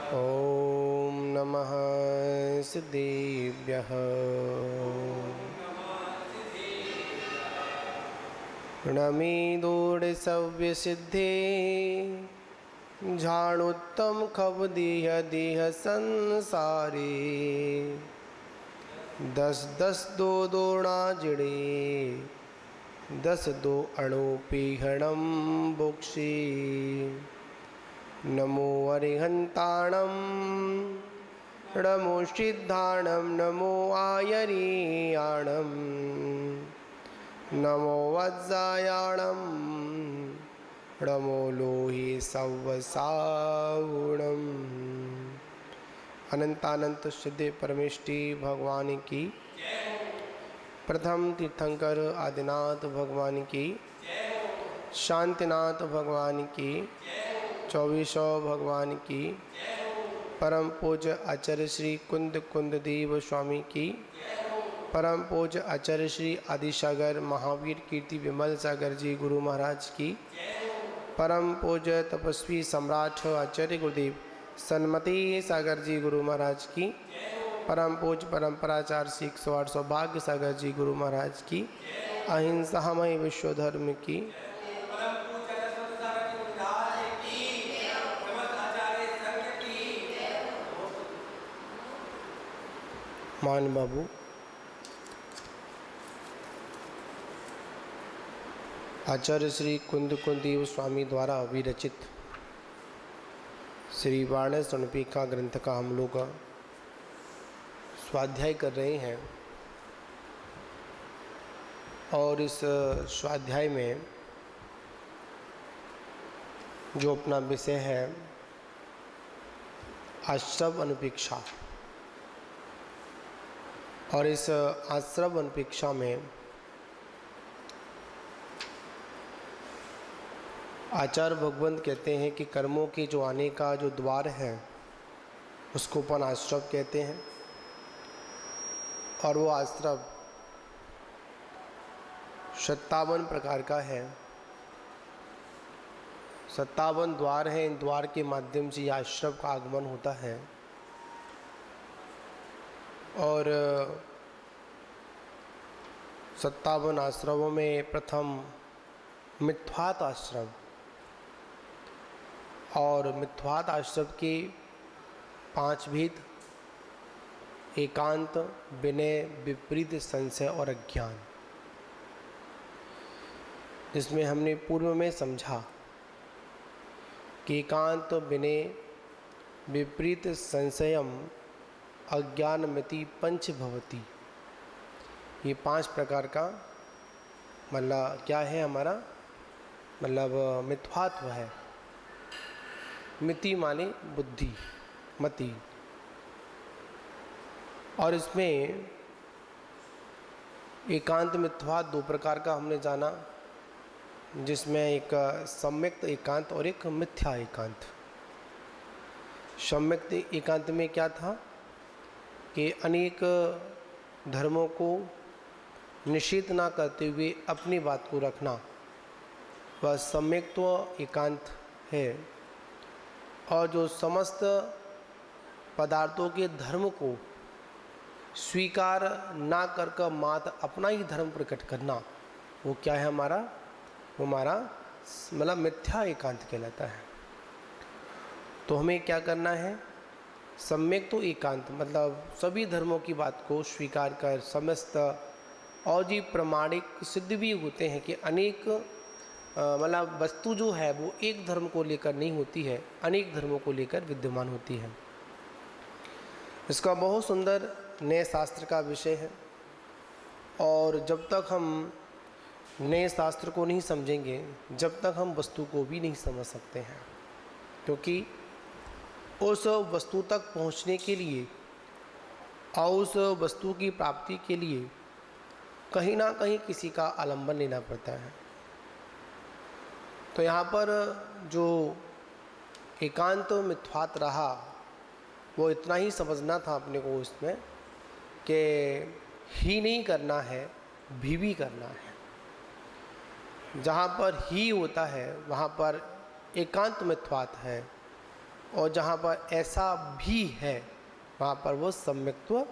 ॐ नमः सिद्धेभ्यः। नमीदूढसव्यसिद्धे झाणुत्तम खबदीह देह संसारे। दस दस दो दोणा जिड़े दस दो अणुपीहणम बुक्षी। नमो अरिहंताणं नमो सिद्धाणं नमो आयरीयाणं नमो वज्रायाणं नमो लोहे सवसावुणम्। अनंतानंत सिद्धे परमेष्टि भगवान की, प्रथम तीर्थंकर आदिनाथ भगवान की, शांतिनाथ भगवान की, चौबीसों भगवान की, परम पूज्य आचार्य श्री कुंद कुंद देव स्वामी की, परम पूज्य आचार्य श्री आदिसागर महावीर कीर्ति विमल सागर जी गुरु महाराज की, परम पूज्य तपस्वी सम्राट आचार्य गुरुदेव सन्मति सागर जी गुरु महाराज की, परम पूज्य परम्पराचार श्री 108 सौभाग्य सागर जी गुरु महाराज की, अहिंसामय विश्व धर्म की, मान बाबू आचार्य श्री कुंद कुंद देव स्वामी द्वारा विरचित श्री वाणिज्य स्वर्णपीठिका ग्रंथ का हम लोग स्वाध्याय कर रहे हैं। और इस स्वाध्याय में जो अपना विषय है आश्रव अनुपेक्षा, और इस आश्रव अनुपेक्षा में आचार्य भगवंत कहते हैं कि कर्मों के जो आने का जो द्वार है उसको अपन आश्रव कहते हैं। और वो आश्रव 57 प्रकार का है, 57 द्वार हैं। इन द्वार के माध्यम से यह आश्रव का आगमन होता है। और 57 आश्रवों में प्रथम मिथ्वात आश्रव, और मिथ्वात आश्रव के 5 भेद: एकांत, विनय, विपरीत, संशय और अज्ञान। जिसमें हमने पूर्व में समझा कि एकांत, विनय, विपरीत, संशयम, अज्ञानमिति पंच भवति, ये 5 प्रकार का मतलब क्या है हमारा, मतलब मिथ्वात्व है। मिति माने बुद्धि, मति। और इसमें एकांत मिथ्वात 2 प्रकार का हमने जाना, जिसमें एक सम्यक्त एकांत और एक मिथ्या एकांत। सम्यक्त एकांत में क्या था कि अनेक धर्मों को निषेध ना करते हुए अपनी बात को रखना, वह सम्यक्त एकांत है। और जो समस्त पदार्थों के धर्म को स्वीकार ना कर मात्र अपना ही धर्म प्रकट करना, वो क्या है हमारा, वो हमारा मतलब मिथ्या एकांत कहलाता है। तो हमें क्या करना है, सम्यक तो एकांत मतलब सभी धर्मों की बात को स्वीकार कर समस्त, और जी प्रमाणिक सिद्ध भी होते हैं कि अनेक मतलब वस्तु जो है वो एक धर्म को लेकर नहीं होती है, अनेक धर्मों को लेकर विद्यमान होती है। इसका बहुत सुंदर नए शास्त्र का विषय है। और जब तक हम नए शास्त्र को नहीं समझेंगे, जब तक हम वस्तु को भी नहीं समझ सकते हैं। क्योंकि उस वस्तु तक पहुंचने के लिए और उस वस्तु की प्राप्ति के लिए कहीं ना कहीं किसी का आलंबन लेना पड़ता है। तो यहाँ पर जो एकांत मिथ्वात रहा, वो इतना ही समझना था अपने को इसमें कि ही नहीं करना है, भी करना है। जहाँ पर ही होता है वहाँ पर एकांत मिथ्वात है, और जहाँ पर ऐसा भी है वहाँ पर वो सम्यक्त्व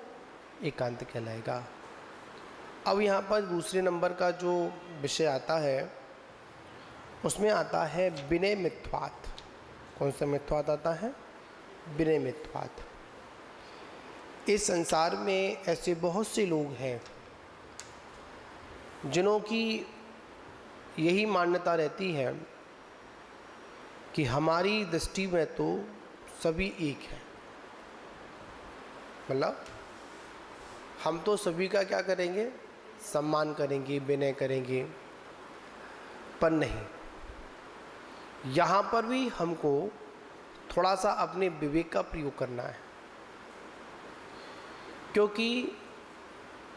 एकांत कहलाएगा। अब यहाँ पर दूसरे नंबर का जो विषय आता है उसमें आता है विनय मिथ्वात्। कौन सा मिथ्वात् आता है? विनय मिथ्वात्। इस संसार में ऐसे बहुत से लोग हैं जिन्हों की यही मान्यता रहती है कि हमारी दृष्टि में तो सभी एक हैं, मतलब हम तो सभी का क्या करेंगे? सम्मान करेंगे, विनय करेंगे। पर नहीं, यहाँ पर भी हमको थोड़ा सा अपने विवेक का प्रयोग करना है, क्योंकि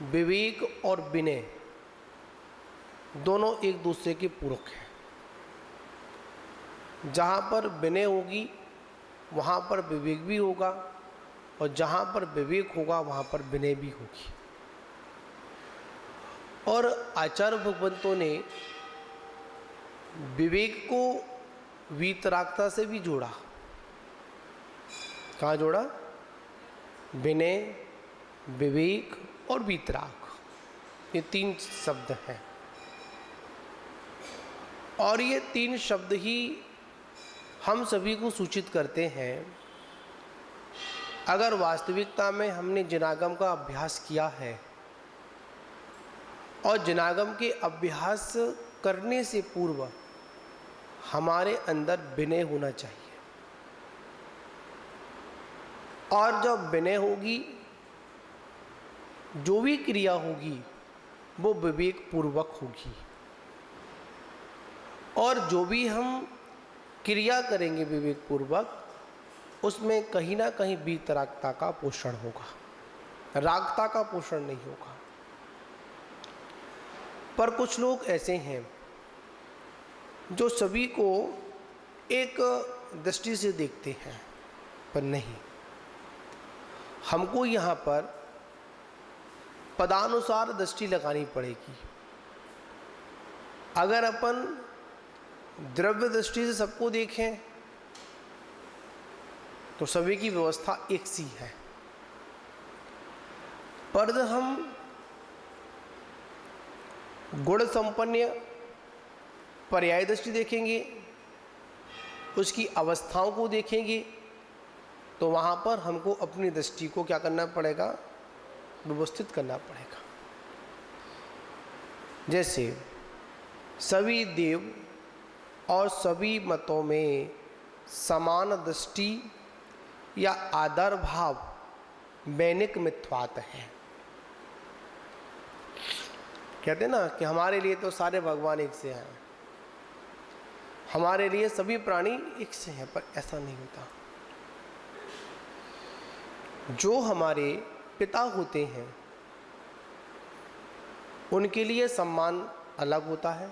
विवेक और विनय दोनों एक दूसरे के पूरक हैं। जहाँ पर विनय होगी वहाँ पर विवेक भी होगा, और जहाँ पर विवेक होगा वहाँ पर विनय भी होगी। और आचार्य भगवंतों ने विवेक को वीतरागता से भी जोड़ा। कहाँ जोड़ा? विनय, विवेक और वीतराग, ये तीन शब्द हैं। और ये तीन शब्द ही हम सभी को सूचित करते हैं, अगर वास्तविकता में हमने जिनागम का अभ्यास किया है और जिनागम के अभ्यास करने से पूर्व हमारे अंदर विनय होना चाहिए। और जब विनय होगी, जो भी क्रिया होगी वो विवेक पूर्वक होगी, और जो भी हम क्रिया करेंगे विवेक पूर्वक उसमें कहीं ना कहीं वीतरागता का पोषण होगा, रागता का पोषण नहीं होगा। पर कुछ लोग ऐसे हैं जो सभी को एक दृष्टि से देखते हैं, पर नहीं, हमको यहाँ पर पदानुसार दृष्टि लगानी पड़ेगी। अगर अपन द्रव्य दृष्टि से सबको देखें तो सभी की व्यवस्था एक सी है, पर हम गुण संपन्न पर्याय दृष्टि देखेंगे, उसकी अवस्थाओं को देखेंगे, तो वहाँ पर हमको अपनी दृष्टि को क्या करना पड़ेगा? व्यवस्थित करना पड़ेगा। जैसे सभी देव और सभी मतों में समान दृष्टि या आदर भाव वैनिक मिथ्वात है। कहते हैं ना कि हमारे लिए तो सारे भगवान एक से हैं, हमारे लिए सभी प्राणी एक से हैं, पर ऐसा नहीं होता। जो हमारे पिता होते हैं उनके लिए सम्मान अलग होता है,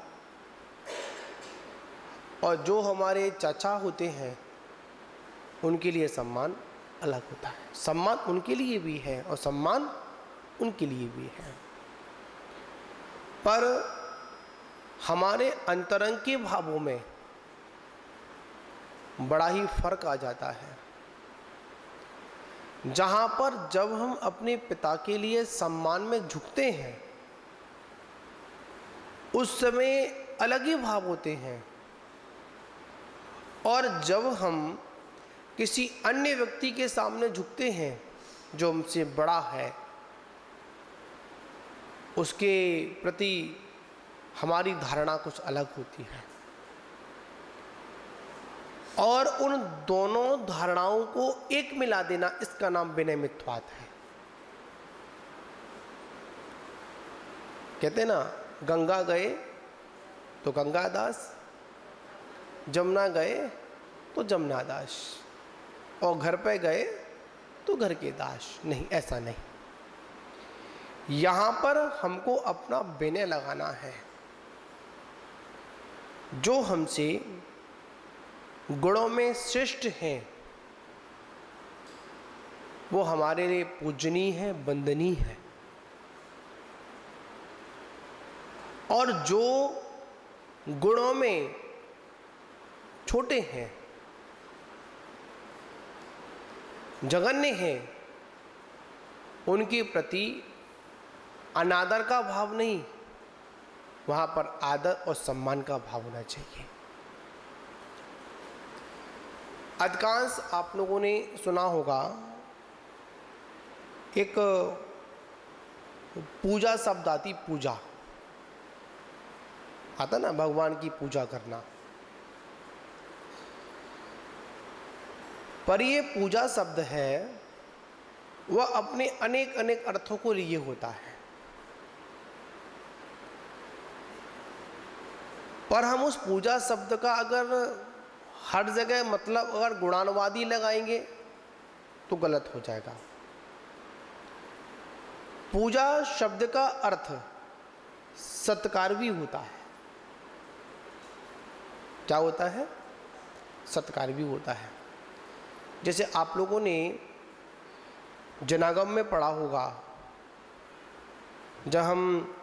और जो हमारे चाचा होते हैं उनके लिए सम्मान अलग होता है। सम्मान उनके लिए भी है और सम्मान उनके लिए भी है, पर हमारे अंतरंग के भावों में बड़ा ही फर्क आ जाता है। जहाँ पर जब हम अपने पिता के लिए सम्मान में झुकते हैं उस समय अलग ही भाव होते हैं, और जब हम किसी अन्य व्यक्ति के सामने झुकते हैं जो हमसे बड़ा है, उसके प्रति हमारी धारणा कुछ अलग होती है, और उन दोनों धारणाओं को एक मिला देना, इसका नाम विनय मिथ्वात है। कहते ना, गंगा गए तो गंगादास, जमुना गए तो जमुनादास, और घर पे गए तो घर के दास। नहीं, ऐसा नहीं। यहाँ पर हमको अपना विनय लगाना है। जो हमसे गुणों में श्रेष्ठ हैं वो हमारे लिए पूजनीय है, वंदनीय है, और जो गुणों में छोटे हैं जघन्य हैं, उनके प्रति अनादर का भाव नहीं, वहां पर आदर और सम्मान का भाव होना चाहिए। अधिकांश आप लोगों ने सुना होगा, एक पूजा शब्द आती, पूजा आता ना, भगवान की पूजा करना। पर ये पूजा शब्द है वह अपने अनेक अनेक अर्थों को लिए होता है, पर हम उस पूजा शब्द का अगर हर जगह मतलब अगर गुणानुवादी लगाएंगे तो गलत हो जाएगा। पूजा शब्द का अर्थ सत्कार भी होता है। क्या होता है? सत्कार भी होता है। जैसे आप लोगों ने जनागम में पढ़ा होगा, जब हम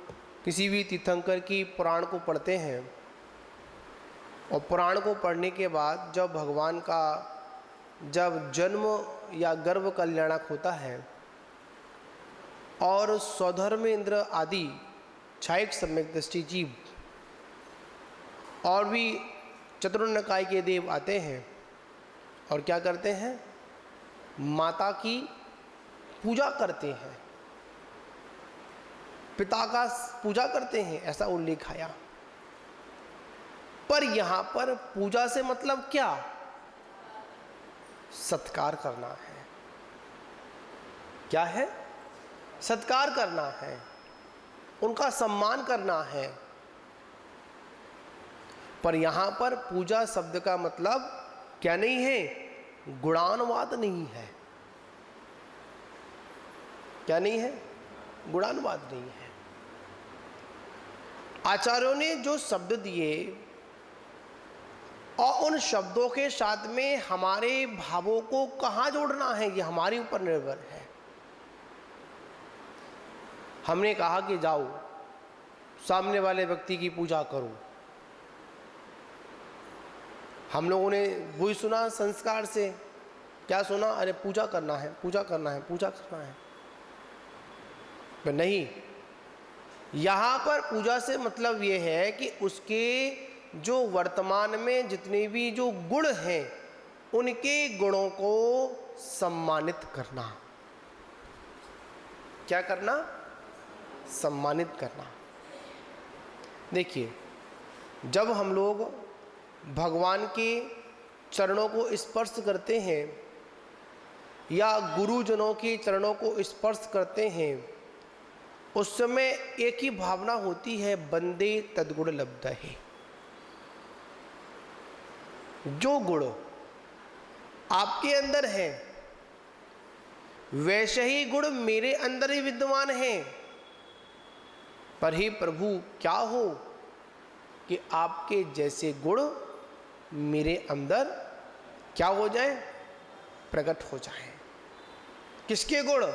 किसी भी तीर्थंकर की पुराण को पढ़ते हैं और पुराण को पढ़ने के बाद जब भगवान का जब जन्म या गर्भ कल्याणक होता है और स्वधर्म इंद्र आदि क्षायक सम्यक दृष्टि जीव और भी चतुर्निकाय के देव आते हैं और क्या करते हैं? माता की पूजा करते हैं, पिता का पूजा करते हैं, ऐसा उल्लेख आया। पर यहां पर पूजा से मतलब क्या? सत्कार करना है। क्या है? सत्कार करना है, उनका सम्मान करना है। पर यहां पर पूजा शब्द का मतलब क्या नहीं है? गुणानुवाद नहीं है। क्या नहीं है? गुणानुवाद नहीं है। आचार्यों ने जो शब्द दिए और उन शब्दों के साथ में हमारे भावों को कहां जोड़ना है, ये हमारे ऊपर निर्भर है। हमने कहा कि जाओ सामने वाले व्यक्ति की पूजा करो, हम लोगों ने वही सुना संस्कार से। क्या सुना? अरे पूजा करना है, पूजा करना है, पूजा करना है। पर नहीं, यहाँ पर पूजा से मतलब ये है कि उसके जो वर्तमान में जितने भी जो गुण हैं उनके गुणों को सम्मानित करना। क्या करना? सम्मानित करना। देखिए, जब हम लोग भगवान के चरणों को स्पर्श करते हैं या गुरुजनों के चरणों को स्पर्श करते हैं, उस समय एक ही भावना होती है, बंदे तद्गुण लब्धहि। जो गुण आपके अंदर है वैसे ही गुण मेरे अंदर ही विद्यमान हैं। पर हे प्रभु, क्या हो कि आपके जैसे गुण मेरे अंदर क्या हो जाए? प्रकट हो जाए। किसके गुण?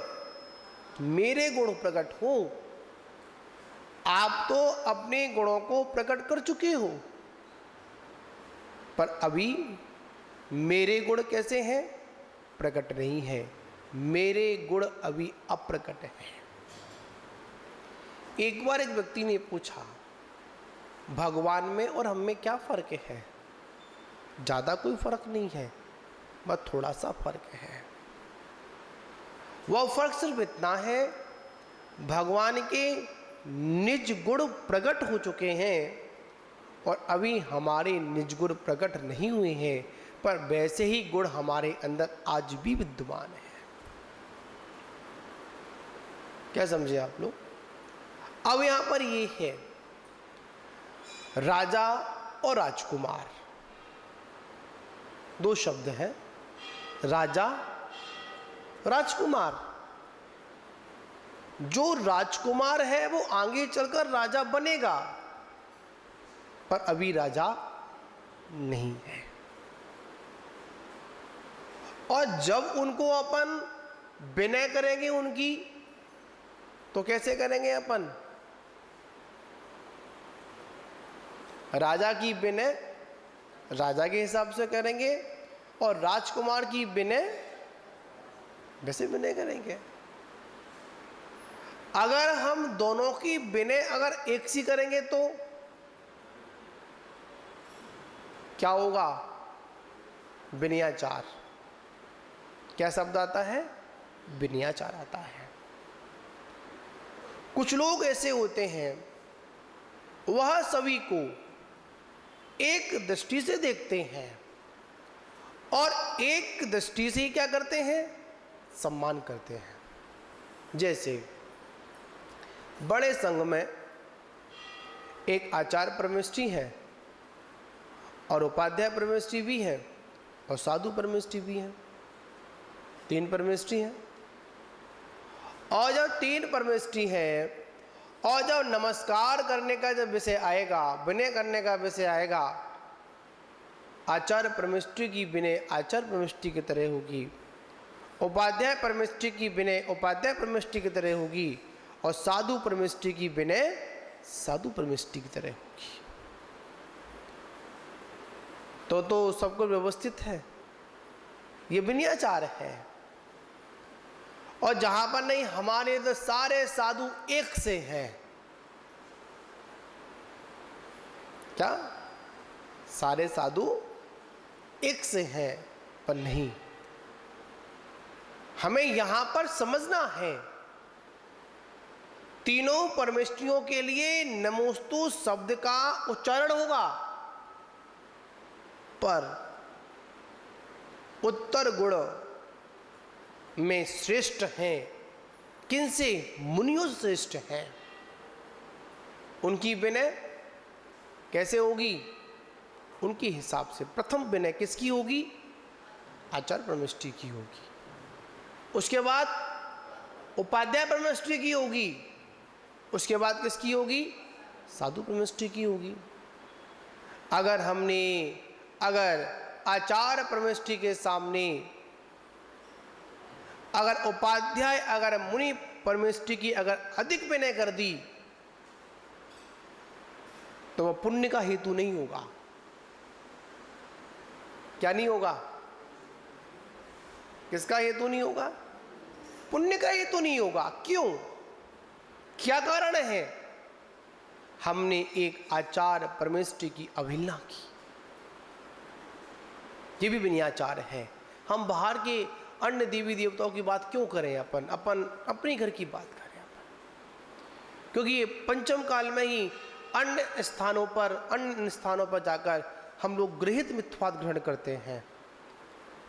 मेरे गुण प्रकट हो। आप तो अपने गुणों को प्रकट कर चुके हो, पर अभी मेरे गुण कैसे हैं? प्रकट नहीं है। मेरे गुण अभी अप्रकट हैं। एक बार एक व्यक्ति ने पूछा, भगवान में और हम में क्या फर्क है? ज्यादा कोई फर्क नहीं है, बस थोड़ा सा फर्क है। वह फर्क सिर्फ इतना है, भगवान के निज गुण प्रकट हो चुके हैं और अभी हमारे निज गुण प्रकट नहीं हुए हैं, पर वैसे ही गुण हमारे अंदर आज भी विद्यमान है। क्या समझे आप लोग? अब यहां पर ये है राजा और राजकुमार, दो शब्द हैं, राजा राजकुमार। जो राजकुमार है वो आगे चलकर राजा बनेगा, पर अभी राजा नहीं है। और जब उनको अपन विनय करेंगे उनकी, तो कैसे करेंगे अपन? राजा की विनय राजा के हिसाब से करेंगे और राजकुमार की विनय वैसे विनय करेंगे। अगर हम दोनों की विनय अगर एक सी करेंगे तो क्या होगा? विनयाचार। क्या शब्द आता है? विनयाचार आता है। कुछ लोग ऐसे होते हैं, वह सभी को एक दृष्टि से देखते हैं और एक दृष्टि से ही क्या करते हैं? सम्मान करते हैं। जैसे बड़े संघ में एक आचार्य परमेष्ठी है और उपाध्याय परमेष्ठी भी है और साधु परमेष्ठी भी है। 3 परमेष्ठी हैं। और जब 3 परमेष्ठी हैं और जब नमस्कार करने का जब विषय आएगा, विनय करने का विषय आएगा, आचार्य परमेष्ठी की विनय आचार्य परमेष्ठी की तरह होगी, उपाध्याय परमेष्ठी की विनय उपाध्याय परमेष्ठी की तरह होगी और साधु परमेष्ठी की विनय साधु परमेष्ठी की तरह होगी। तो सब कुछ व्यवस्थित है। ये विनयाचार है। और जहां पर नहीं, हमारे तो सारे साधु एक से हैं। क्या? सारे साधु एक से हैं, पर नहीं, हमें यहां पर समझना है, तीनों परमेष्ठियों के लिए नमोस्तु शब्द का उच्चारण होगा, पर उत्तर गुण में श्रेष्ठ हैं। किनसे? मुनियों से श्रेष्ठ हैं। उनकी विनय कैसे होगी? उनके हिसाब से प्रथम विनय किसकी होगी? आचार्य परमेष्ठी की होगी। उसके बाद उपाध्याय परमेष्ठी की होगी। उसके बाद किसकी होगी? साधु परमेष्ठी की होगी। अगर आचार्य परमेष्ठी के सामने अगर उपाध्याय अगर मुनि परमेष्ठी की अगर अधिक विनय कर दी तो वह पुण्य का हेतु नहीं होगा। क्या नहीं होगा? किसका हेतु नहीं होगा? पुण्य का हेतु नहीं होगा। क्यों? क्या कारण है? हमने एक आचार्य परमेष्ठी की अवहेलना की। ये भी विनयाचार है। हम बाहर के अन्य देवी देवताओं की बात क्यों करें? अपन अपने घर की बात करें क्योंकि ये पंचम काल में ही अन्य स्थानों पर जाकर हम लोग गृहीत मिथ्यात्व ग्रहण करते हैं।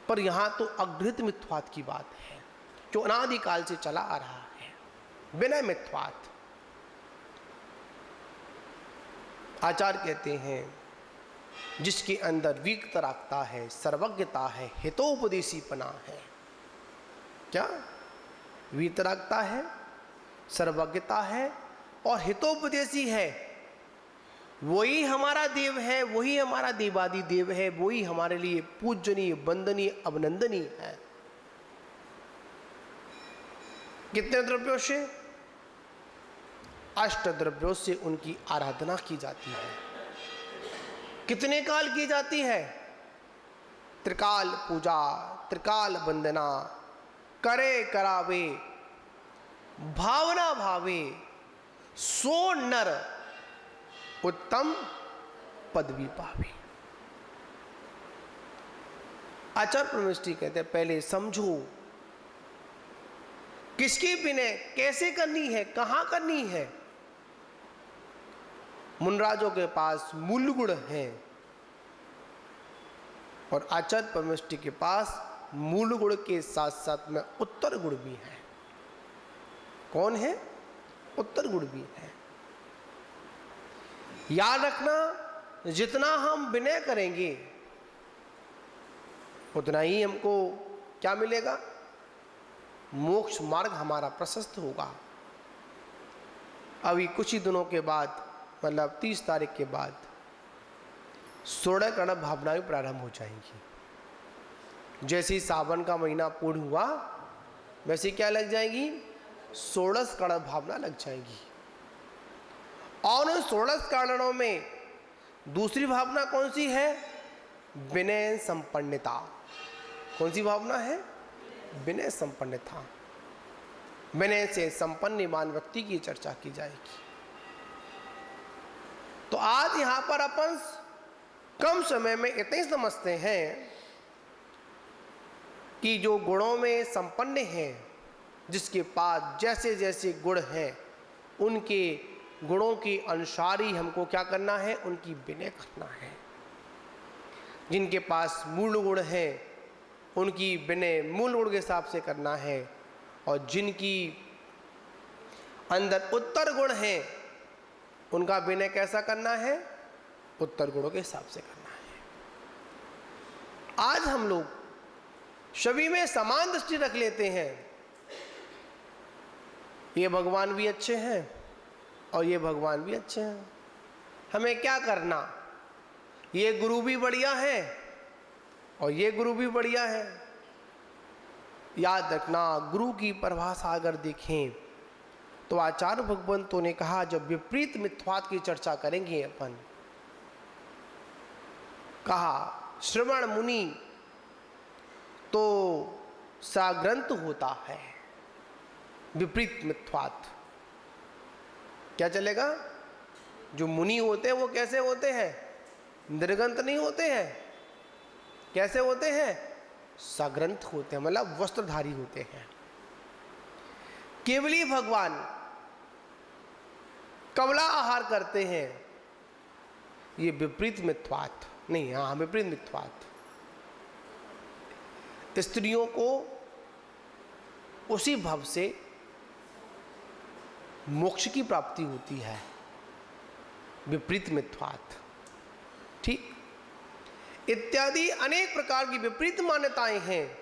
पर यहाँ तो अगृहीत मिथ्यात्व की बात है जो अनादिकाल से चला आ रहा है, बिना मिथ्यात्व। आचार्य कहते हैं जिसके अंदर वितरागता है, सर्वज्ञता है, हितोपदेशीपना है। क्या? वितरागता है, सर्वज्ञता है और हितोपदेशी है। वही हमारा देव है, वही हमारा देवादि देव है, वही हमारे लिए पूजनीय, वंदनीय, अभिनंदनीय है। कितने द्रव्यों से? 8 द्रव्यों से उनकी आराधना की जाती है। कितने काल की जाती है? त्रिकाल पूजा, त्रिकाल वंदना, करे करावे, भावना भावे, सो नर उत्तम पदवी पावे। आचार्य परमेष्ठी कहते हैं पहले समझो किसकी विनय कैसे करनी है, कहां करनी है। मुनराजों के पास मूल गुण है और आचार्य परमेष्ठी के पास मूल गुण के साथ साथ में उत्तर गुण भी है। कौन है? उत्तर गुण भी है। याद रखना, जितना हम विनय करेंगे उतना ही हमको क्या मिलेगा? मोक्ष मार्ग हमारा प्रशस्त होगा। अभी कुछ ही दिनों के बाद, मतलब 30 तारीख के बाद 16 कर्ण भावनाएं प्रारंभ हो जाएंगी। जैसे ही सावन का महीना पूर्ण हुआ वैसे क्या लग जाएगी? 16 कर्ण भावना लग जाएगी। और उन 16 कारणों में दूसरी भावना कौन सी है? विनय संपन्नता। कौन सी भावना है? विनय संपन्न था। विनय से संपन्नमान व्यक्ति की चर्चा की जाएगी। तो आज यहां पर अपन कम समय में इतने समझते हैं कि जो गुणों में संपन्न है, जिसके पास जैसे जैसे गुण हैं, उनके गुणों के अनुसार ही हमको क्या करना है, उनकी विनय करना है। जिनके पास मूल गुण हैं, उनकी विनय मूल गुण के हिसाब से करना है, और जिनकी अंदर उत्तर गुण हैं, उनका विनय कैसा करना है, उत्तर गुणों के हिसाब से करना है। आज हम लोग सभी में समान दृष्टि रख लेते हैं, ये भगवान भी अच्छे हैं और ये भगवान भी अच्छे हैं, हमें क्या करना, ये गुरु भी बढ़िया है और ये गुरु भी बढ़िया है। याद रखना, गुरु की परिभाषा अगर देखें तो आचार्य भगवंतों ने कहा, जब विपरीत मिथ्यात्व की चर्चा करेंगे अपन, कहा श्रवण मुनि तो साग्रंथ होता है। विपरीत मिथ्यात्व क्या चलेगा, जो मुनि होते हैं वो कैसे होते हैं, निर्गंत नहीं होते हैं, कैसे होते हैं, साग्रंथ होते हैं, मतलब वस्त्रधारी होते हैं। केवली भगवान कवला आहार करते हैं, ये विपरीत मिथ्यात्व नहीं, हाँ विपरीत मिथ्यात्व। स्त्रियों को उसी भाव से मोक्ष की प्राप्ति होती है, विपरीत मिथ्यात्व, ठीक, इत्यादि अनेक प्रकार की विपरीत मान्यताएं हैं।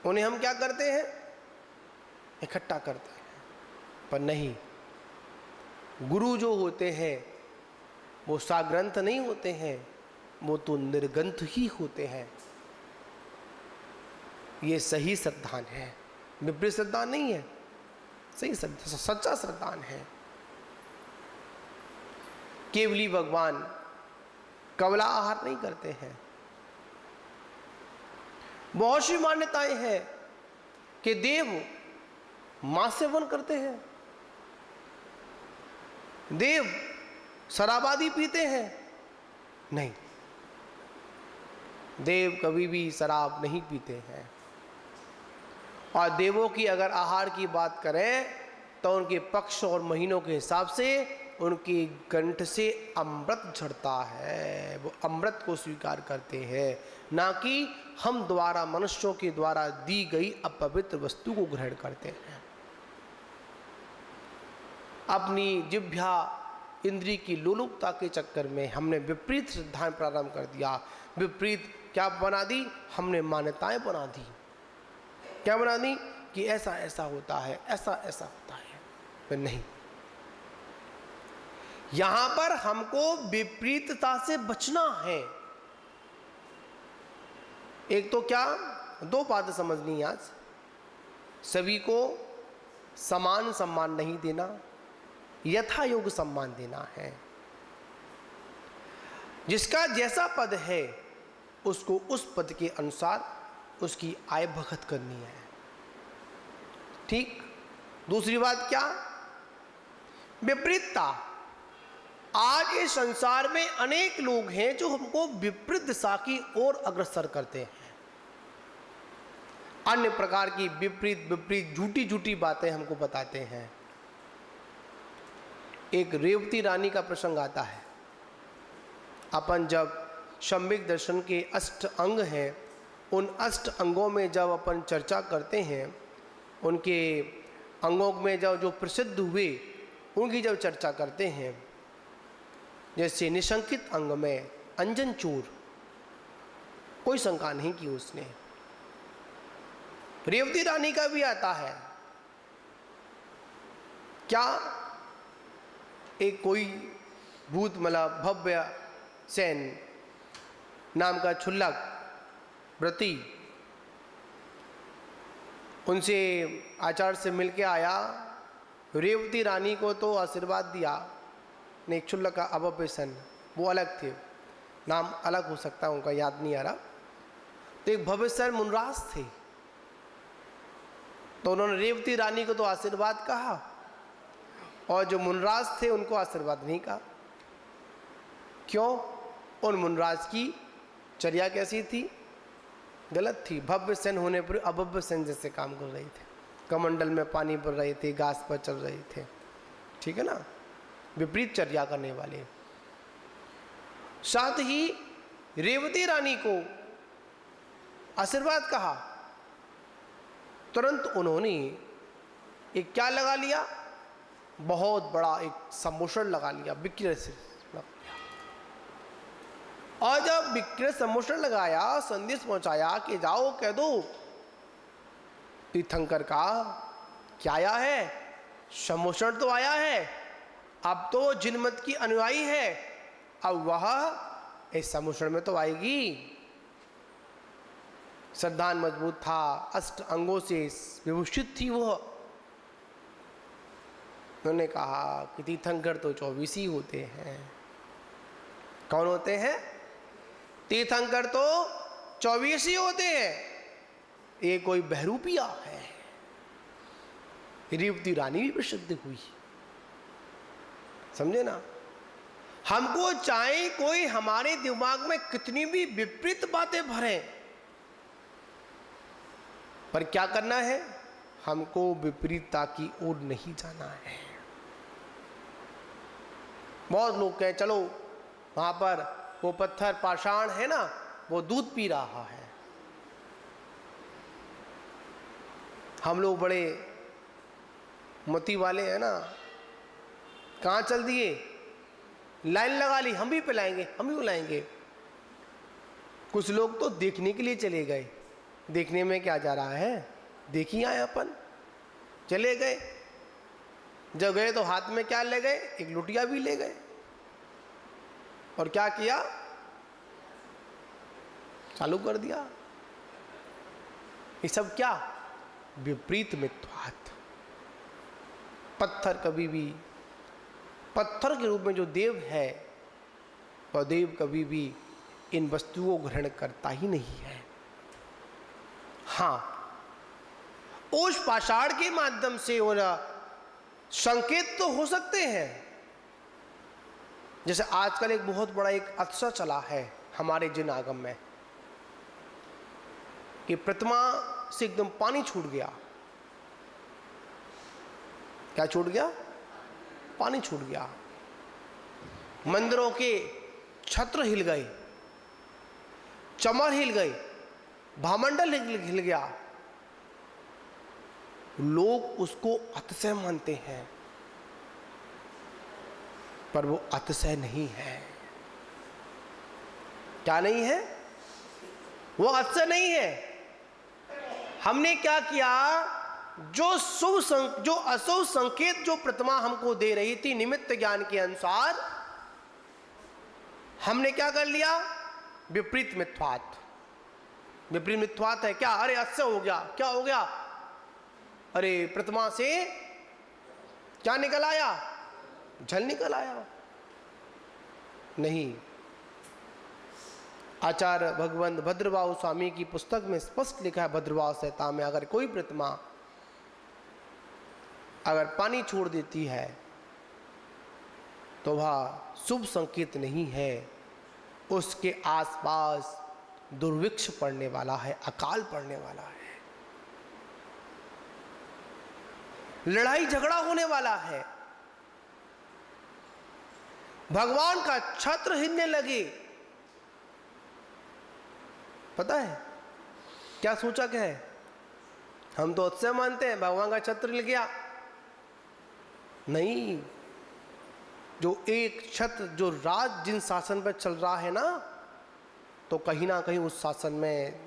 उन्हें हम क्या करते हैं, इकट्ठा करते हैं। पर नहीं, गुरु जो होते हैं वो साग्रंथ नहीं होते हैं, वो तो निर्गंथ ही होते हैं। ये सही श्रद्धान है, विपरीत श्रद्धान नहीं है, सही श्रद्धा, सच्चा श्रद्धान है। केवली भगवान कवला आहार नहीं करते हैं। बहुत सी मान्यताएं हैं कि देव मांस सेवन करते हैं, देव शराबादी पीते हैं, नहीं, देव कभी भी शराब नहीं पीते हैं। और देवों की अगर आहार की बात करें तो उनके पक्ष और महीनों के हिसाब से उनकी कंठ से अमृत झड़ता है, वो अमृत को स्वीकार करते हैं, ना कि हम द्वारा मनुष्यों के द्वारा दी गई अपवित्र वस्तु को ग्रहण करते हैं। अपनी जिह्वा इंद्री की लोलुपता के चक्कर में हमने विपरीत सिद्धांत प्रारंभ कर दिया। विपरीत क्या बना दी, हमने मान्यताएं बना दी। क्या बना दी कि ऐसा ऐसा होता है, ऐसा ऐसा होता है, पर नहीं, यहां पर हमको विपरीतता से बचना है। एक तो क्या, दो बातें समझनी है आज, सभी को समान सम्मान नहीं देना, यथा योग्य सम्मान देना है। जिसका जैसा पद है उसको उस पद के अनुसार उसकी आय भगत करनी है, ठीक। दूसरी बात क्या, विपरीतता। आज इस संसार में अनेक लोग हैं जो हमको विपरीत दिशा की ओर अग्रसर करते हैं। अन्य प्रकार की विपरीत विपरीत झूठी झूठी बातें हमको बताते हैं। एक रेवती रानी का प्रसंग आता है। अपन जब सम्यक दर्शन के अष्ट अंग हैं, उन अष्ट अंगों में जब अपन चर्चा करते हैं, उनके अंगों में जब जो प्रसिद्ध हुए उनकी जब चर्चा करते हैं, जैसे निशंकित अंग में अंजन चोर, कोई शंका नहीं की उसने। रेवती रानी का भी आता है, क्या एक कोई भूत मतलब भव्य सेन नाम का क्षुल्लक व्रती उनसे आचार्य से मिलके आया। रेवती रानी को तो आशीर्वाद दिया, नहीं क्षुल्लक का अभव्य सेन, वो अलग थे, नाम अलग हो सकता है उनका, याद नहीं आ रहा। तो एक भव्य सेन मुनराज थे, तो उन्होंने रेवती रानी को तो आशीर्वाद कहा और जो मुनराज थे उनको आशीर्वाद नहीं कहा। क्यों? उन मुनराज की चर्या कैसी थी? गलत थी। भव्य सेन होने पर अभव्य सेन जैसे काम कर रहे थे। कमंडल में पानी भर रहे थे, घास पर चल रहे थे, ठीक है ना, विपरीत चर्या करने वाले। साथ ही रेवती रानी को आशीर्वाद कहा, तुरंत उन्होंने एक क्या लगा लिया? बहुत बड़ा एक सम्मोषण लगा लिया, विक्रय से लगा लिया। और जब विक्रय सम्मोषण लगाया, संदेश पहुंचाया कि जाओ कह दो तीर्थंकर का क्या आया है, सम्मोषण तो आया है, अब तो जिनमत की अनुयायी है, अब वह इस सम्मोषण में तो आएगी। श्रद्धान मजबूत था, अष्ट अंगों से विभूषित थी वो। उन्होंने कहा कि तीर्थंकर तो 24 ही होते हैं। कौन होते हैं? तीर्थंकर तो 24 ही होते हैं, ये कोई बहरूपिया है। रेवती रानी भी प्रसिद्ध हुई, समझे ना। हमको चाहे कोई हमारे दिमाग में कितनी भी विपरीत बातें भरे, पर क्या करना है? हमको विपरीतता की ओर नहीं जाना है। बहुत लोग कहें चलो वहां पर वो पत्थर पाषाण है ना, वो दूध पी रहा है। हम लोग बड़े मती वाले हैं ना, कहाँ चल दिए, लाइन लगा ली, हम भी पिलाएंगे, हम भी पिलाएंगे। कुछ लोग तो देखने के लिए चले गए। देखने में क्या जा रहा है, देखिए आए अपन, चले गए। जब गए तो हाथ में क्या ले गए? एक लुटिया भी ले गए। और क्या किया? चालू कर दिया। ये सब क्या? विपरीत मिथ्यात्व। पत्थर कभी भी, पत्थर के रूप में जो देव है, वह देव कभी भी इन वस्तुओं को ग्रहण करता ही नहीं है। हाँ, उस पाषाण के माध्यम से वो संकेत तो हो सकते हैं। जैसे आजकल एक बहुत बड़ा एक अत्सर चला है हमारे जिन आगम में कि प्रतिमा से एकदम पानी छूट गया। क्या छूट गया? पानी छूट गया। मंदिरों के छत्र हिल गए, चमर हिल गए, भामंडल हिल गया। लोग उसको अतिशय मानते हैं, पर वो अतिशय नहीं है। क्या नहीं है? वो अतिशय नहीं है। हमने क्या किया? जो अशुभ संकेत जो प्रतिमा हमको दे रही थी निमित्त ज्ञान के अनुसार, हमने क्या कर लिया? विपरीत मिथ्यात्व। विपरीत मिथ्यात्व है क्या? अरे अश्य हो गया, क्या हो गया? अरे प्रतिमा से क्या निकल आया? जल निकल आया। नहीं, आचार्य भगवंत भद्रभाव स्वामी की पुस्तक में स्पष्ट लिखा है, भद्रभाव संहिता में, अगर कोई प्रतिमा अगर पानी छोड़ देती है तो वह शुभ संकेत नहीं है। उसके आसपास दुर्भिक्ष पड़ने वाला है, अकाल पड़ने वाला है, लड़ाई झगड़ा होने वाला है, भगवान का छत्र हिलने लगे। पता है क्या सोचा क्या है? हम तो उत्सव मानते हैं, भगवान का छत्र हिल गया। नहीं, जो एक छत्र, जो राज जिन शासन पर चल रहा है ना, तो कहीं ना कहीं उस शासन में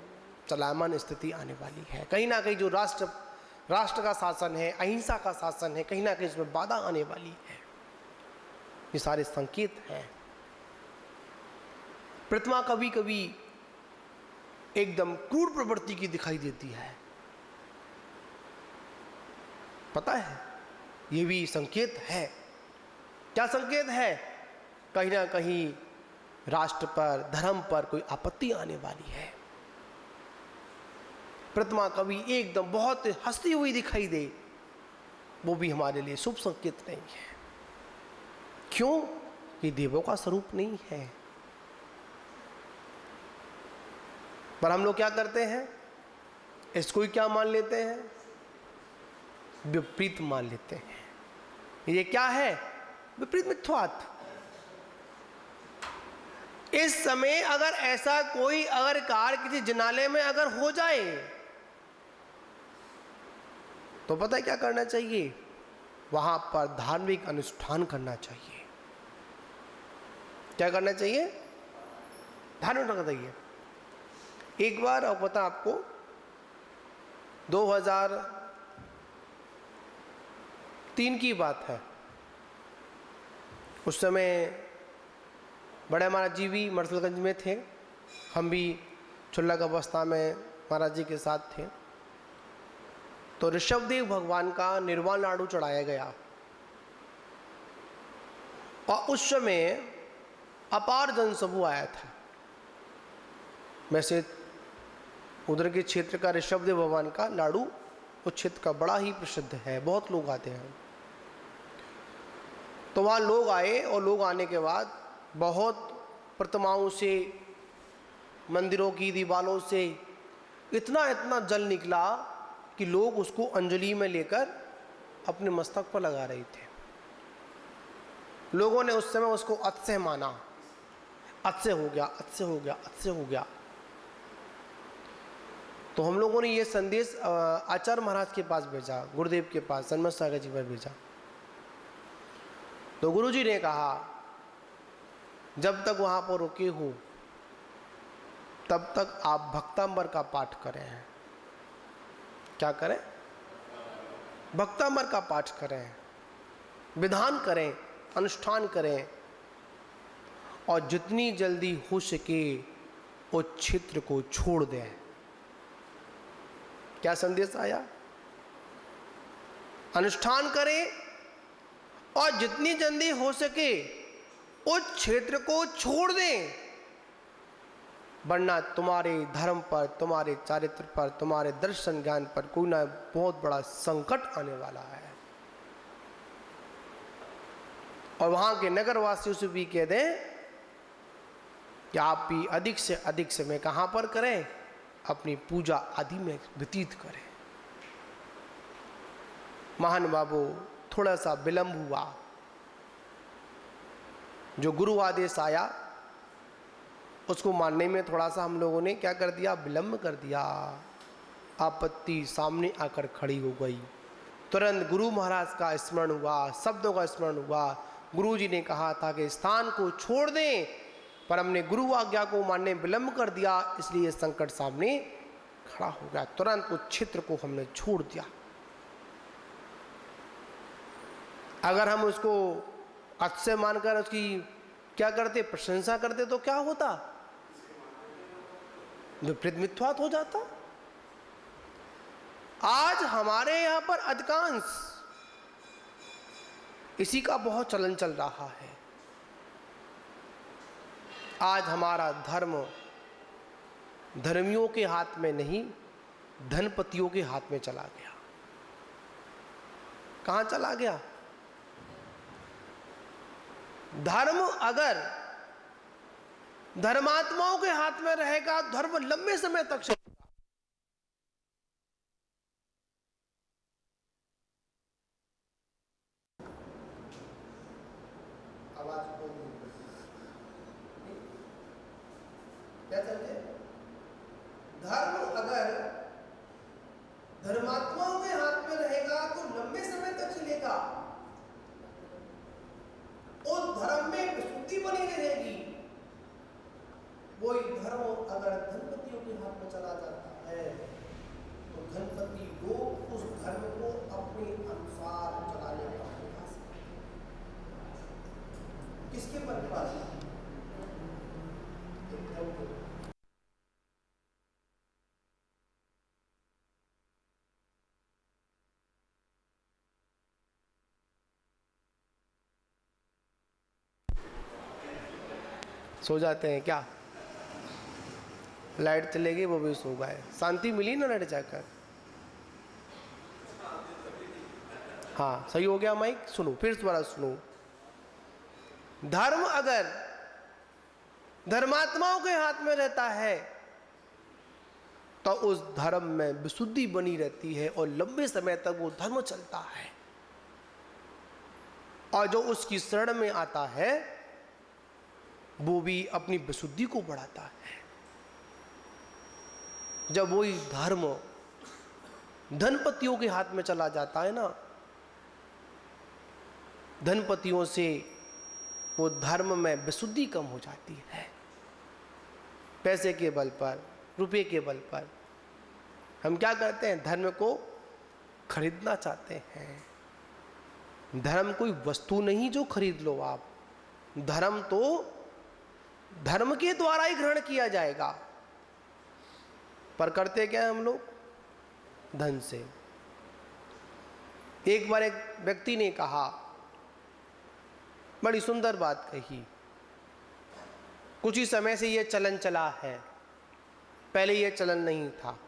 चलायमान स्थिति आने वाली है। कहीं ना कहीं जो राष्ट्र का शासन है, अहिंसा का शासन है, कहीं ना कहीं इसमें बाधा आने वाली है। ये सारे संकेत हैं। प्रतिमा कभी कभी एकदम क्रूर प्रवृत्ति की दिखाई देती है, पता है, ये भी संकेत है। क्या संकेत है? कहीं ना कहीं राष्ट्र पर, धर्म पर कोई आपत्ति आने वाली है। प्रतिमा कभी एकदम बहुत हंसती हुई दिखाई दे, वो भी हमारे लिए शुभ संकेत नहीं है। क्यों? ये देवों का स्वरूप नहीं है। पर हम लोग क्या करते हैं, इसको ही क्या मान लेते हैं? विपरीत मान लेते हैं। ये क्या है? विपरीत मिथ्यात्व। इस समय अगर ऐसा कोई अगर कार्य किसी जिनालय में अगर हो जाए तो पता है क्या करना चाहिए? वहां पर धार्मिक अनुष्ठान करना चाहिए। क्या करना चाहिए? धार्मिक करना चाहिए। एक बार और पता आपको 2003 की बात है। उस समय बड़े महाराज जी भी मरसलगंज में थे, हम भी छुल्लक अवस्था में महाराज जी के साथ थे। तो ऋषभदेव भगवान का निर्वाण लाडू चढ़ाया गया और उस समय अपार जनसमूह आया था। वैसे उधर के क्षेत्र का ऋषभदेव भगवान का लाडू उस क्षेत्र का बड़ा ही प्रसिद्ध है, बहुत लोग आते हैं। तो वहाँ लोग आए और लोग आने के बाद बहुत प्रतिमाओं से, मंदिरों की दीवारों से इतना इतना जल निकला कि लोग उसको अंजलि में लेकर अपने मस्तक पर लगा रहे थे। लोगों ने उस समय उसको अतिशय माना, अतिशय हो गया, अतिशय हो गया, अतिशय हो गया। तो हम लोगों ने ये संदेश आचार्य महाराज के पास भेजा, गुरुदेव के पास, सन्मत सागर जी पर भेजा। तो गुरुजी ने कहा जब तक वहां पर रुके हो तब तक आप भक्तांबर का पाठ करें। क्या करें? भक्तांबर का पाठ करें, विधान करें, अनुष्ठान करें और जितनी जल्दी हो सके उस क्षेत्र को छोड़ दें। क्या संदेश आया? अनुष्ठान करें और जितनी जल्दी हो सके उस क्षेत्र को छोड़ दें, वरना तुम्हारे धर्म पर, तुम्हारे चारित्र पर, तुम्हारे दर्शन ज्ञान पर कोई ना बहुत बड़ा संकट आने वाला है। और वहां के नगरवासियों से भी कह दें कि आप भी अधिक से अधिक समय कहां पर करें? अपनी पूजा आदि में व्यतीत करें। महान बाबू थोड़ा सा विलंब हुआ, जो गुरु आदेश आया उसको मानने में थोड़ा सा हम लोगों ने क्या कर दिया? विलंब कर दिया। आपत्ति सामने आकर खड़ी हो गई। तुरंत गुरु महाराज का स्मरण हुआ, शब्दों का स्मरण हुआ। गुरु जी ने कहा था कि स्थान को छोड़ दें, पर हमने गुरु आज्ञा को मानने विलंब कर दिया, इसलिए संकट सामने खड़ा हो गया। तुरंत उस क्षेत्र को हमने छोड़ दिया। अगर हम उसको अच्छे मानकर उसकी क्या करते? प्रशंसा करते तो क्या होता? विपरीत मिथ्यात्व हो जाता। आज हमारे यहां पर अधिकांश इसी का बहुत चलन चल रहा है। आज हमारा धर्म धर्मियों के हाथ में नहीं, धनपतियों के हाथ में चला गया। कहां चला गया? धर्म अगर धर्मात्माओं के हाथ में रहेगा, धर्म लंबे समय तक चलेगा। आवाज को क्या चलते? धर्म अगर धर्मात्माओं के हाथ में रहेगा तो लंबे समय तक चलेगा। उस धर्म में विशुद्धि बनी रहेगी। वही धर्म अगर धनपतियों के हाथ में चला जाता है तो धनपति लोग उस धर्म को अपने अनुसार चलाने का प्रयास करते हैं। किसके परिवार? सो जाते हैं क्या? लाइट चले गई, वो भी सो गए। शांति मिली ना लाइट जाकर? हाँ सही हो गया माइक। सुनो फिर दोबारा सुनो। धर्म अगर धर्मात्माओं के हाथ में रहता है तो उस धर्म में विशुद्धि बनी रहती है और लंबे समय तक वो धर्म चलता है। और जो उसकी शरण में आता है वो भी अपनी विशुद्धि को बढ़ाता है। जब वही धर्म धनपतियों के हाथ में चला जाता है ना, धनपतियों से वो धर्म में विशुद्धि कम हो जाती है। पैसे के बल पर, रुपये के बल पर हम क्या करते हैं? धर्म को खरीदना चाहते हैं। धर्म कोई वस्तु नहीं जो खरीद लो आप। धर्म तो धर्म के द्वारा ही ग्रहण किया जाएगा, पर करते क्या हम लोग? धन से। एक बार एक व्यक्ति ने कहा, बड़ी सुंदर बात कही। कुछ ही समय से यह चलन चला है, पहले यह चलन नहीं था।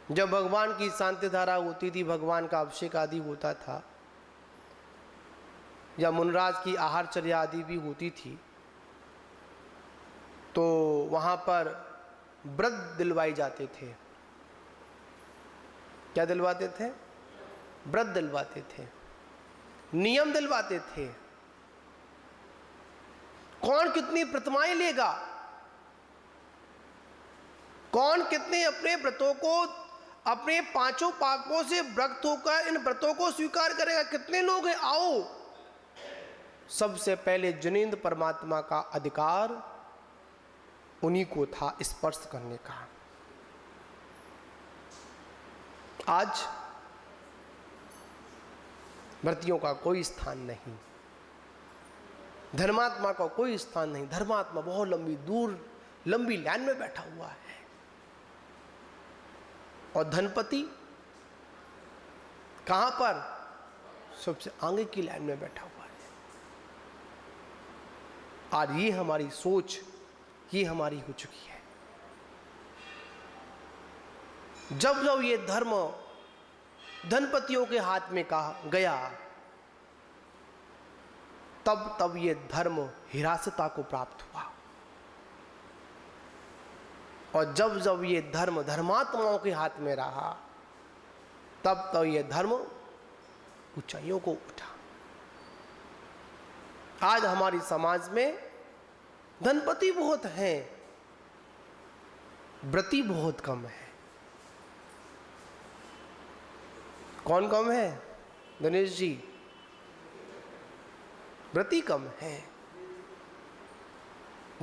जब भगवान की शांति धारा होती थी, भगवान का अभिषेक आदि होता था, या मुनराज की आहारचर्या आदि भी होती थी, तो वहाँ पर व्रत दिलवाए जाते थे। क्या दिलवाते थे? व्रत दिलवाते थे, नियम दिलवाते थे। कौन कितनी प्रतिमाएं लेगा, कौन कितने अपने व्रतों को, अपने पांचों पापों से व्रत होकर इन व्रतों को स्वीकार करेगा? कितने लोग हैं? आओ। सबसे पहले जिनेंद्र परमात्मा का अधिकार उन्हीं को था स्पर्श करने का। आज व्रतियों का कोई स्थान नहीं, धर्मात्मा का कोई स्थान नहीं। धर्मात्मा बहुत लंबी लाइन में बैठा हुआ है, और धनपति कहां पर? सबसे आगे की लाइन में बैठा हुआ है। आज ये हमारी सोच, ये हमारी हो चुकी है। जब जब ये धर्म धनपतियों के हाथ में गया, तब तब ये धर्म हिरासता को प्राप्त हुआ। और जब जब ये धर्म धर्मात्माओं के हाथ में रहा, तब तब ये धर्म ऊंचाइयों को उठा। आज हमारी समाज में धनपति बहुत हैं, व्रती बहुत कम है। कौन कम है दिनेश जी? व्रती कम है,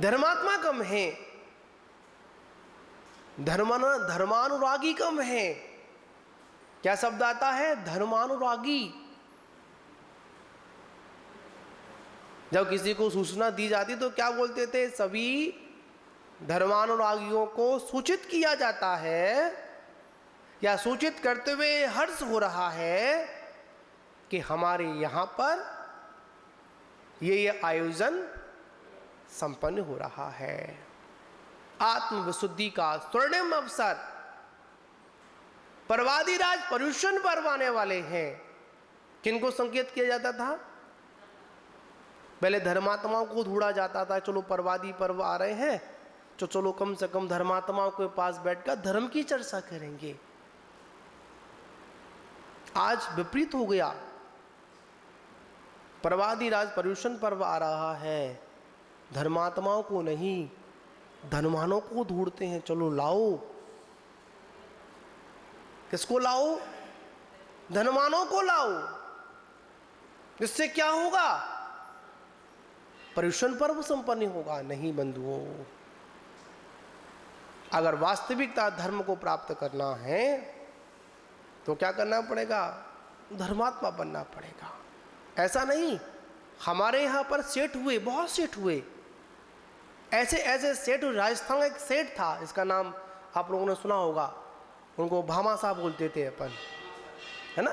धर्मात्मा कम है, धर्मानुरागी कम है। क्या शब्द आता है? धर्मानुरागी। जब किसी को सूचना दी जाती तो क्या बोलते थे? सभी धर्मानुरागियों को सूचित किया जाता है, या सूचित करते हुए हर्ष हो रहा है कि हमारे यहां पर ये आयोजन संपन्न हो रहा है। आत्मविशुद्धि का स्वर्णिम अवसर पर्वादिराज पर्युषण पर्व आने वाले हैं। किनको संकेत किया जाता था? पहले धर्मात्माओं को ढूंढा जाता था, चलो पर्वादि पर्व आ रहे हैं, तो चलो कम से कम धर्मात्माओं के पास बैठकर धर्म की चर्चा करेंगे। आज विपरीत हो गया। पर्वादिराज पर्युषण पर्व आ रहा है, धर्मात्माओं को नहीं, धनवानों को ढूंढते हैं। चलो लाओ। किसको लाओ? धनवानों को लाओ। इससे क्या होगा? पर्युषण पर्व संपन्न होगा। नहीं बंधुओं, अगर वास्तविकता धर्म को प्राप्त करना है तो क्या करना पड़ेगा? धर्मात्मा बनना पड़ेगा। ऐसा नहीं, हमारे यहाँ पर सेठ हुए, बहुत सेठ हुए, ऐसे ऐसे सेठ। राजस्थान का एक सेठ था, इसका नाम आप लोगों ने सुना होगा, उनको भामा साहब बोलते थे अपन, है ना।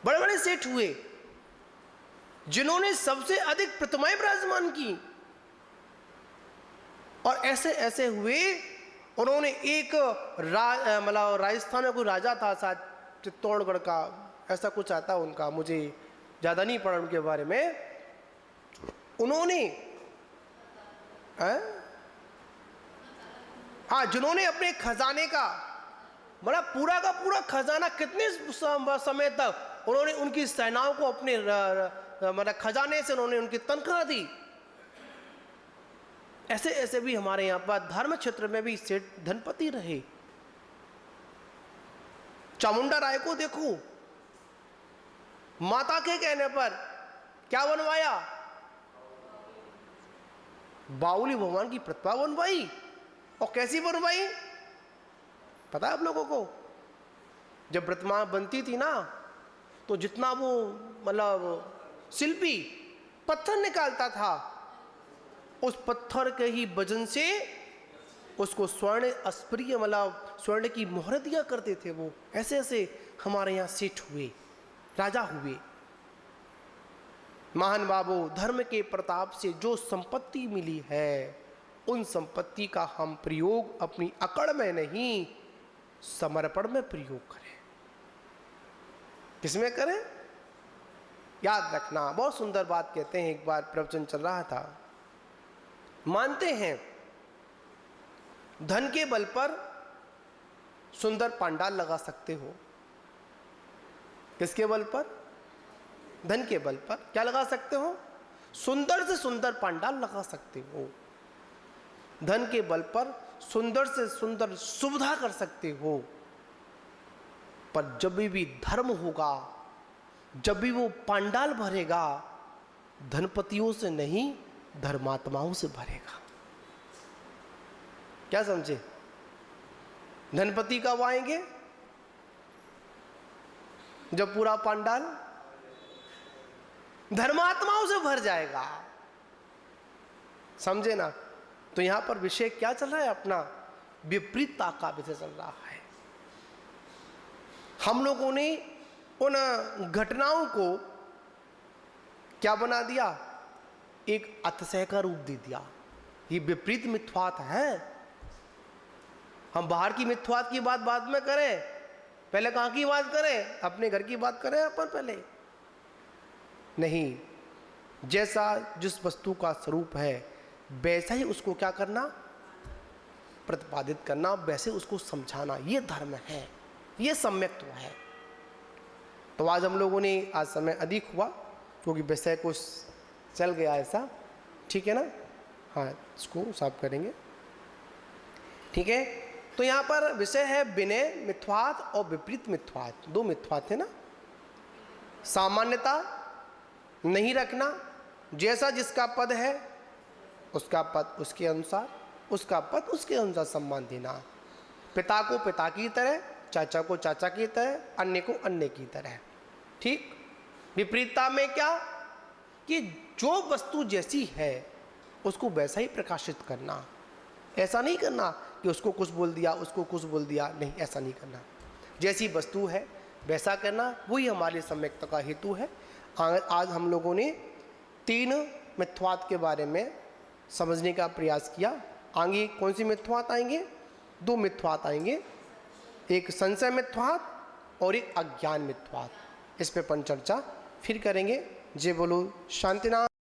बड़े बड़े सेठ हुए जिन्होंने सबसे अधिक प्रतिमाएं विराजमान की। और ऐसे ऐसे हुए। उन्होंने एक मतलब राजस्थान में कोई राजा था शायद चित्तौड़गढ़ का, ऐसा कुछ आता उनका, मुझे ज़्यादा नहीं पढ़ा उनके बारे में। उन्होंने हाँ, जिन्होंने अपने खजाने का मतलब पूरा का पूरा खजाना कितने समय तक उन्होंने उनकी सेनाओं को अपने मतलब खजाने से उन्होंने उनकी तनख्वाह दी। ऐसे ऐसे भी हमारे यहाँ पर धर्म क्षेत्र में भी सेठ धनपति रहे। चामुंडा राय को देखो, माता के कहने पर क्या बनवाया, बावली भगवान की प्रतिमा बनवाई। और कैसी बनवाई पता है आप लोगों को? जब प्रतिमा बनती थी ना, तो जितना वो मतलब शिल्पी पत्थर निकालता था, उस पत्थर के ही वजन से उसको स्वर्ण अस्प्रिय मतलब स्वर्ण की मोहर दिया करते थे वो। ऐसे ऐसे हमारे यहाँ सेठ हुए, राजा हुए। महान बाबू, धर्म के प्रताप से जो संपत्ति मिली है, उन संपत्ति का हम प्रयोग अपनी अकड़ में नहीं, समर्पण में प्रयोग करें। किसमें करें? याद रखना। बहुत सुंदर बात कहते हैं, एक बार प्रवचन चल रहा था। मानते हैं धन के बल पर सुंदर पंडाल लगा सकते हो। किसके बल पर? धन के बल पर क्या लगा सकते हो? सुंदर से सुंदर पंडाल लगा सकते हो। धन के बल पर सुंदर से सुंदर सुविधा कर सकते हो। पर जब भी धर्म होगा, जब भी वो पंडाल भरेगा, धनपतियों से नहीं, धर्मात्माओं से भरेगा। क्या समझे? धनपति कब आएंगे? जब पूरा पंडाल धर्मात्माओं से भर जाएगा। समझे ना? तो यहां पर विषय क्या चल रहा है अपना? विपरीतता का विषय चल रहा है। हम लोगों ने उन घटनाओं को क्या बना दिया? एक अतिशय का रूप दे दिया। ये विपरीत मिथ्यात्व है। हम बाहर की मिथ्यात्व की बात बाद में करें, पहले कहां की बात करें? अपने घर की बात करें अपन पहले। नहीं, जैसा जिस वस्तु का स्वरूप है वैसा ही उसको क्या करना? प्रतिपादित करना, वैसे उसको समझाना। ये धर्म है, ये सम्यक्त्व है। तो आज हम लोगों ने, आज समय अधिक हुआ क्योंकि विषय कुछ चल गया ऐसा, ठीक है ना? हाँ, इसको साफ करेंगे, ठीक है? तो यहाँ पर विषय है विनय मिथ्यात्व और विपरीत मिथ्यात्व। दो मिथ्यात्व है ना। सामान्यता नहीं रखना, जैसा जिसका पद है उसका पद उसके अनुसार, उसका पद उसके अनुसार सम्मान देना। पिता को पिता की तरह, चाचा को चाचा की तरह, अन्य को अन्य की तरह। ठीक। विपरीतता में क्या? कि जो वस्तु जैसी है उसको वैसा ही प्रकाशित करना। ऐसा नहीं करना कि उसको कुछ बोल दिया, उसको कुछ बोल दिया, नहीं, ऐसा नहीं करना। जैसी वस्तु है वैसा करना, वही हमारे सम्यक्ता का हेतु है। आज हम लोगों ने 3 मिथ्यात्व के बारे में समझने का प्रयास किया। आगे कौन सी मिथ्यात्व आएंगे? 2 मिथ्यात्व आएंगे, एक संशय मिथ्यात्व और एक अज्ञान मिथ्यात्व। इस पे अपन चर्चा फिर करेंगे। जय बोलो शांतिनाथ।